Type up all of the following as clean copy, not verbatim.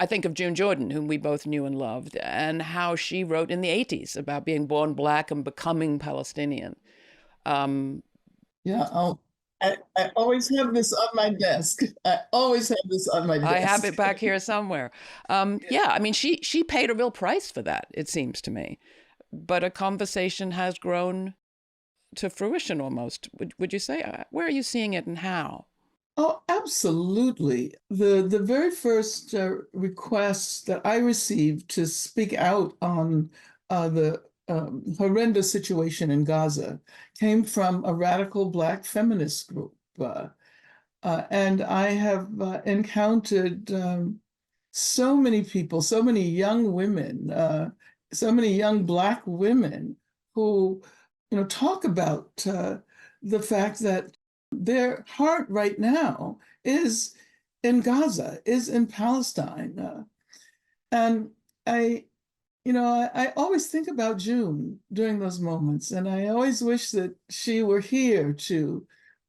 I think of June Jordan, whom we both knew and loved, and how she wrote in the 80s about being born Black and becoming Palestinian. Um, Yeah, I always have this on my desk. I always have this on my I have desk. it back here somewhere. Yeah, I mean, she paid a real price for that, it seems to me. But a conversation has grown to fruition almost. Would you say? Where are you seeing it and how? Oh, absolutely. The very first request that I received to speak out on the horrendous situation in Gaza came from a radical Black feminist group. And I have encountered so many people, so many young women, so many young Black women who, talk about the fact that their heart right now is in Gaza, is in Palestine. And I, I always think about June during those moments, and I always wish that she were here to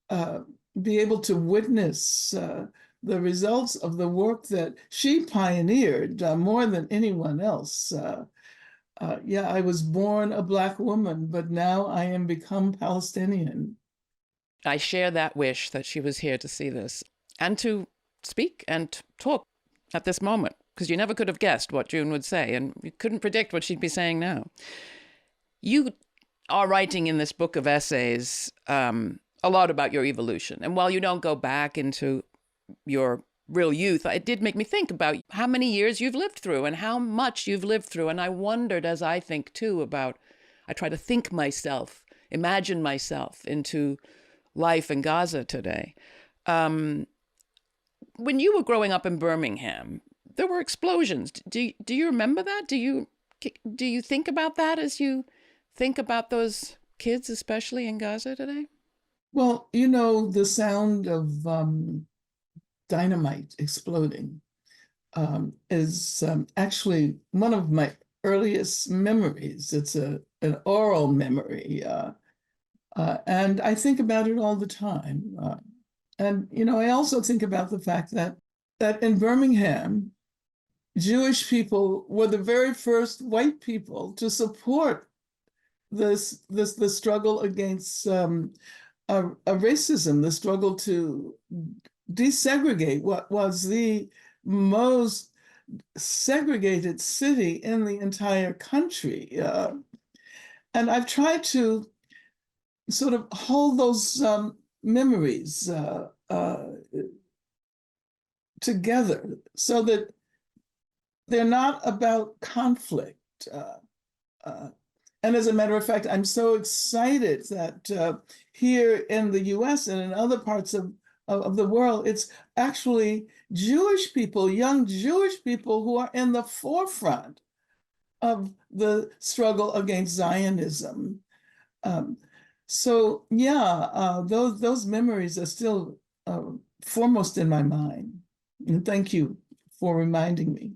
uh, be able to witness the results of the work that she pioneered more than anyone else. Yeah, I was born a Black woman, but now I am become Palestinian. I share that wish that she was here to see this and to speak and talk at this moment, because you never could have guessed what June would say, and you couldn't predict what she'd be saying now. You are writing in this book of essays a lot about your evolution. And while you don't go back into your real youth, it did make me think about how many years you've lived through and how much you've lived through. And I wondered, as I think too, about, I try to think myself, imagine myself into life in Gaza today. When you were growing up in Birmingham, there were explosions. Do you remember that? Do you think about that as you think about those kids, especially in Gaza today? Well, the sound of dynamite exploding is actually one of my earliest memories. It's an oral memory. And I think about it all the time. And I also think about the fact that in Birmingham, Jewish people were the very first white people to support the struggle against a racism, the struggle to desegregate what was the most segregated city in the entire country. And I've tried to sort of hold those memories together so that they're not about conflict. And as a matter of fact, I'm so excited that here in the US and in other parts of the world, it's actually Jewish people, young Jewish people who are in the forefront of the struggle against Zionism. So yeah, those memories are still foremost in my mind. And thank you for reminding me.